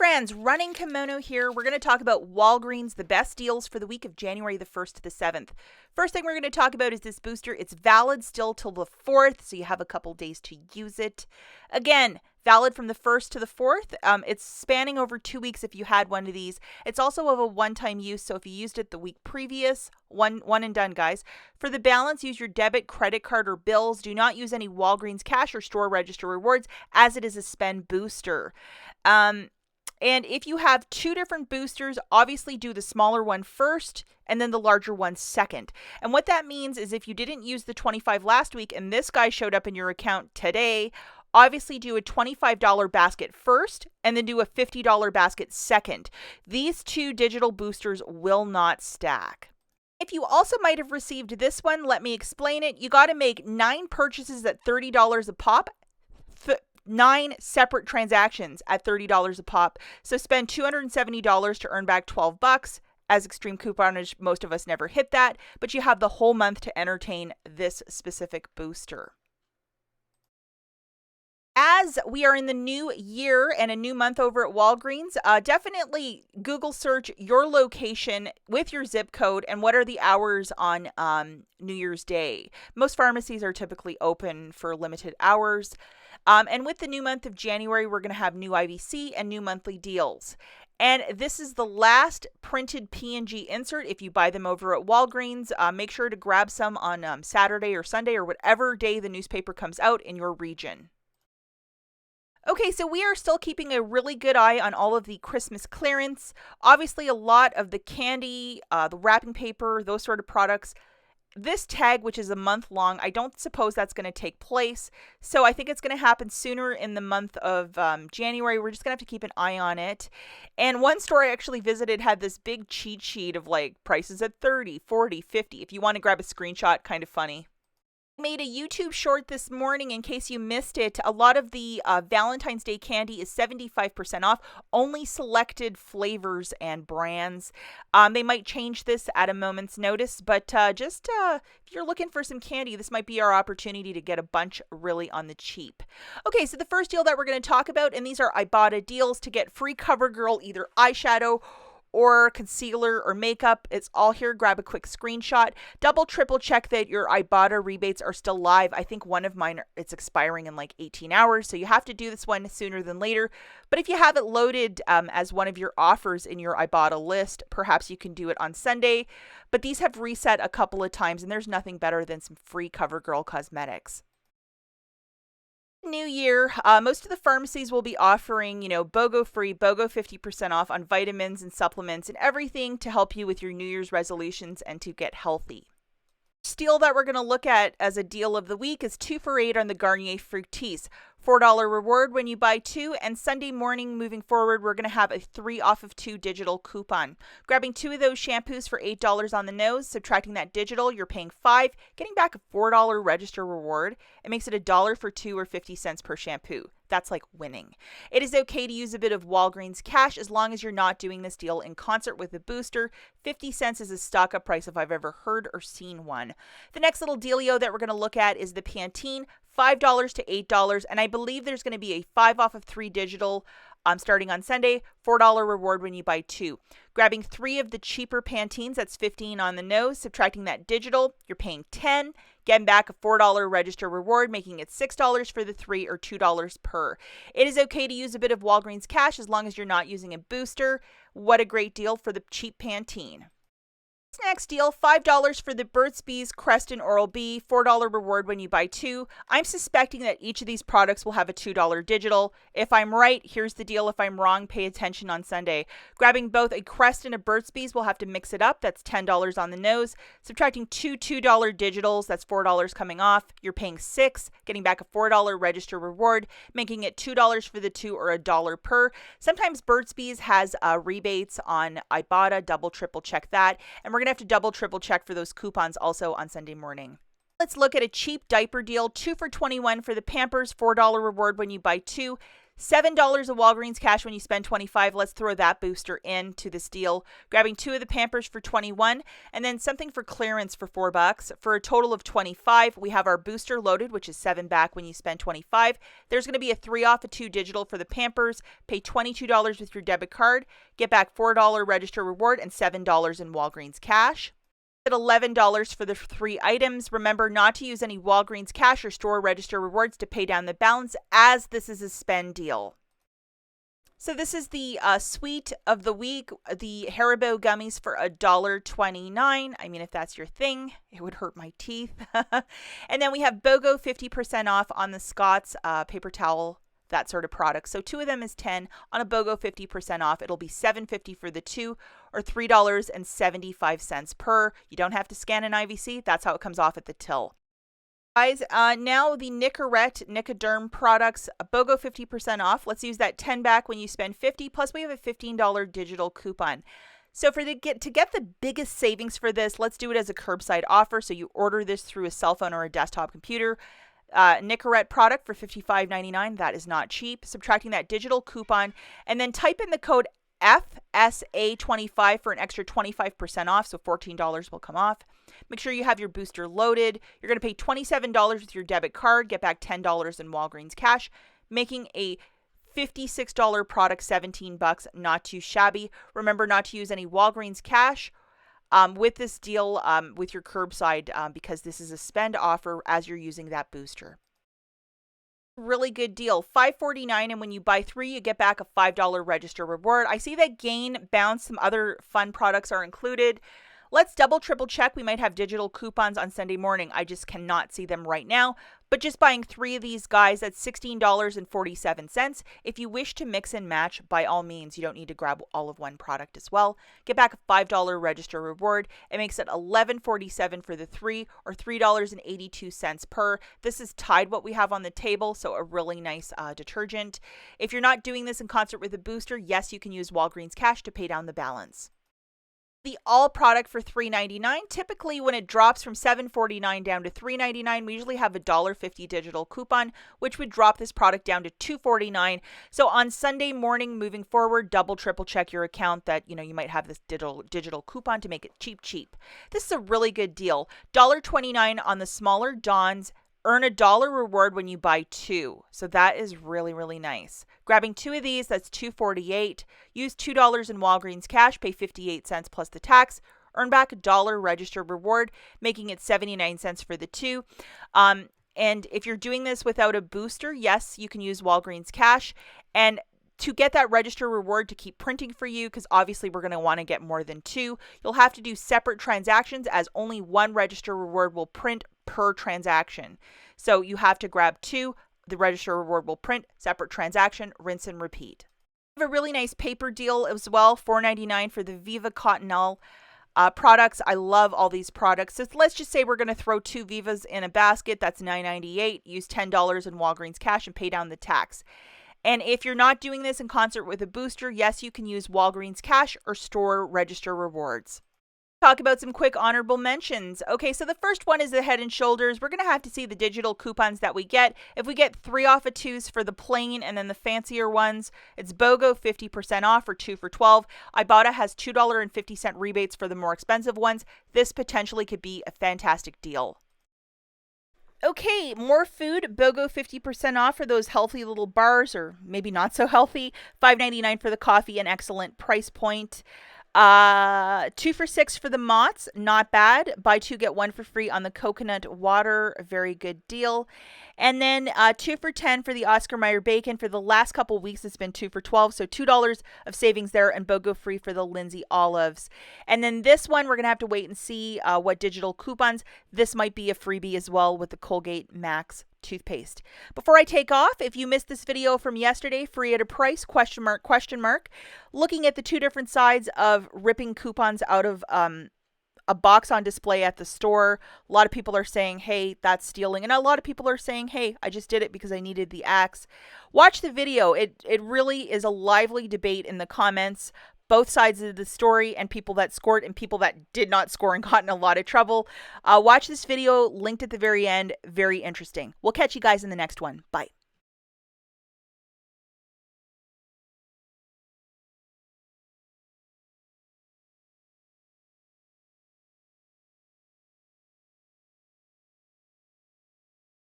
Friends, Running Kimono here. We're going to talk about Walgreens, the best deals for the week of January the 1st to the 7th. First thing we're going to talk about is this booster. It's valid still till the 4th, so you have a couple days to use it. Again, valid from the 1st to the 4th. It's spanning over 2 weeks if you had one of these. It's also of a one-time use, so if you used it the week previous, one and done, guys. For the balance, use your debit, credit card, or bills. Do not use any Walgreens cash or store register rewards, as it is a spend booster. And if you have two different boosters, obviously do the smaller one first and then the larger one second. And what that means is if you didn't use the 25 last week and this guy showed up in your account today, obviously do a $25 basket first and then do a $50 basket second. These two digital boosters will not stack. If you also might have received this one, let me explain it. You got to make 9 purchases at $30 a pop. 9 separate transactions at $30 a pop. So spend $270 to earn back $12. As extreme couponage, most of us never hit that, but you have the whole month to entertain this specific booster. As we are in the new year and a new month over at Walgreens, definitely Google search your location with your zip code and what are the hours on New Year's Day. Most pharmacies are typically open for limited hours. And with the new month of January, we're going to have new IVC and new monthly deals. And this is the last printed P&G insert. If you buy them over at Walgreens, make sure to grab some on Saturday or Sunday or whatever day the newspaper comes out in your region. Okay, so we are still keeping a really good eye on all of the Christmas clearance. Obviously, a lot of the candy, the wrapping paper, those sort of products. This tag, which is a month long, I don't suppose that's going to take place. So I think it's going to happen sooner in the month of January. We're just going to have to keep an eye on it. And one store I actually visited had this big cheat sheet of like prices at 30, 40, 50. If you want to grab a screenshot, kind of funny. Made a YouTube short this morning in case you missed it. A lot of the Valentine's Day candy is 75% off, only selected flavors and brands. They might change this at a moment's notice, but if you're looking for some candy, this might be our opportunity to get a bunch really on the cheap. Okay, so the first deal that we're going to talk about, and these are IBOTTA deals to get free CoverGirl either eyeshadow or concealer or makeup. It's all here. Grab a quick screenshot. Double, triple check that your IBOTTA rebates are still live. I think one of mine, it's expiring in like 18 hours. So you have to do this one sooner than later. But if you have it loaded as one of your offers in your IBOTTA list, perhaps you can do it on Sunday. But these have reset a couple of times and there's nothing better than some free CoverGirl cosmetics. New year, most of the pharmacies will be offering, BOGO free, BOGO 50% off on vitamins and supplements and everything to help you with your New Year's resolutions and to get healthy. Deal that we're going to look at as a deal of the week is 2 for $8 on the Garnier Fructis. $4 reward when you buy 2, and Sunday morning moving forward, we're going to have a 3 off of 2 digital coupon. Grabbing 2 of those shampoos for $8 on the nose, subtracting that digital, you're paying $5, getting back a $4 register reward. It makes it $1 for 2 or 50 cents per shampoo. That's like winning. It is okay to use a bit of Walgreens cash as long as you're not doing this deal in concert with a booster. 50 cents is a stock-up price if I've ever heard or seen one. The next little dealio that we're going to look at is the Pantene, $5 to $8, and I believe there's going to be a 5 off of 3 digital starting on Sunday, $4 reward when you buy 2. Grabbing 3 of the cheaper Pantenes, that's $15 on the nose, subtracting that digital, you're paying $10, getting back a $4 register reward, making it $6 for the 3 or $2 per. It is okay to use a bit of Walgreens cash as long as you're not using a booster. What a great deal for the cheap Pantene. Next deal, $5 for the Burt's Bees Crest and Oral-B, $4 reward when you buy 2. I'm suspecting that each of these products will have a $2 digital. If I'm right, here's the deal. If I'm wrong, pay attention on Sunday. Grabbing both a Crest and a Burt's Bees, we'll have to mix it up. That's $10 on the nose. Subtracting 2 $2 digitals, that's $4 coming off. You're paying $6, getting back a $4 register reward, making it $2 for the 2 or $1 per. Sometimes Burt's Bees has rebates on IBOTTA. Double, triple check that. And we're going to have to double, triple check for those coupons also on Sunday morning. Let's look at a cheap diaper deal, 2 for $21 for the Pampers, $4 reward when you buy 2. $7 of Walgreens cash when you spend $25. Let's throw that booster into this deal. Grabbing 2 of the Pampers for $21, and then something for clearance for $4. For a total of $25, we have our booster loaded, which is 7 back when you spend $25. There's going to be a 3 off of 2 digital for the Pampers. Pay $22 with your debit card. Get back $4 register reward and $7 in Walgreens cash. At $11 for the 3 items. Remember not to use any Walgreens cash or store register rewards to pay down the balance, as this is a spend deal. So this is the sweet of the week, the Haribo gummies for $1.29. I mean, if that's your thing, it would hurt my teeth. And then we have BOGO 50% off on the Scott's paper towel, that sort of product. So 2 of them is $10 on a BOGO 50% off. It'll be $7.50 for the 2, or $3.75 per. You don't have to scan an IVC. That's how it comes off at the till. Guys, now the Nicorette Nicoderm products, BOGO 50% off. Let's use that 10 back when you spend $50. Plus, we have a $15 digital coupon. So to get the biggest savings for this, let's do it as a curbside offer. So you order this through a cell phone or a desktop computer. Nicorette product for $55.99. That is not cheap. Subtracting that digital coupon, and then type in the code FSA25 for an extra 25% off, so $14 will come off. Make sure you have your booster loaded. You're going to pay $27 with your debit card, get back $10 in Walgreens cash, making a $56 product, $17, not too shabby. Remember not to use any Walgreens cash with this deal with your curbside because this is a spend offer as you're using that booster. Really good deal, $5.49, and when you buy 3, you get back a $5 register reward. I see that Gain, Bounce, some other fun products are included. Let's double, triple check. We might have digital coupons on Sunday morning. I just cannot see them right now. But just buying 3 of these guys, that's $16.47. If you wish to mix and match, by all means, you don't need to grab all of one product as well. Get back a $5 register reward. It makes it $11.47 for the 3, or $3.82 per. This is Tide what we have on the table, so a really nice detergent. If you're not doing this in concert with a booster, yes, you can use Walgreens cash to pay down the balance. The all product for $3.99. Typically, when it drops from $7.49 down to $3.99, we usually have a $1.50 digital coupon, which would drop this product down to $2.49. So on Sunday morning, moving forward, double, triple check your account that you might have this digital coupon to make it cheap. This is a really good deal. $1.29 on the smaller Dawns. Earn a $1 reward when you buy 2. So that is really, really nice. Grabbing 2 of these, that's $2.48. Use $2 in Walgreens cash, pay 58 cents plus the tax. Earn back a $1 register reward, making it 79 cents for the 2. And if you're doing this without a booster, yes, you can use Walgreens cash. And to get that register reward to keep printing for you, because obviously we're going to want to get more than 2, you'll have to do separate transactions, as only 1 register reward will print per transaction. So you have to grab 2, the register reward will print, separate transaction, rinse and repeat. We have a really nice paper deal as well, $4.99 for the Viva Cottonelle products. I love all these products. So let's just say we're going to throw 2 Vivas in a basket. That's $9.98. Use $10 in Walgreens cash and pay down the tax. And if you're not doing this in concert with a booster, yes, you can use Walgreens cash or store register rewards. Talk about some quick honorable mentions. Okay, so the first one is the Head & Shoulders. We're going to have to see the digital coupons that we get. If we get 3 off of 2s for the plain and then the fancier ones, it's BOGO 50% off or 2 for $12. IBOTTA has $2.50 rebates for the more expensive ones. This potentially could be a fantastic deal. Okay, more food, BOGO 50% off for those healthy little bars, or maybe not so healthy. $5.99 for the coffee, an excellent price point. 2 for $6 for the Mott's, not bad. Buy 2, get 1 for free on the coconut water, a very good deal. And then 2 for $10 for the Oscar Mayer bacon. For the last couple weeks, it's been 2 for $12, so $2 of savings there, and BOGO free for the Lindsay olives. And then this one, we're going to have to wait and see what digital coupons. This might be a freebie as well with the Colgate Max toothpaste. Before I take off, if you missed this video from yesterday, free at a price, question mark, looking at the 2 different sides of ripping coupons out of a box on display at the store. A lot of people are saying, hey, that's stealing. And a lot of people are saying, hey, I just did it because I needed the axe. Watch the video. It really is a lively debate in the comments. Both sides of the story, and people that scored and people that did not score and got in a lot of trouble. Watch this video, linked at the very end. Very interesting. We'll catch you guys in the next one. Bye.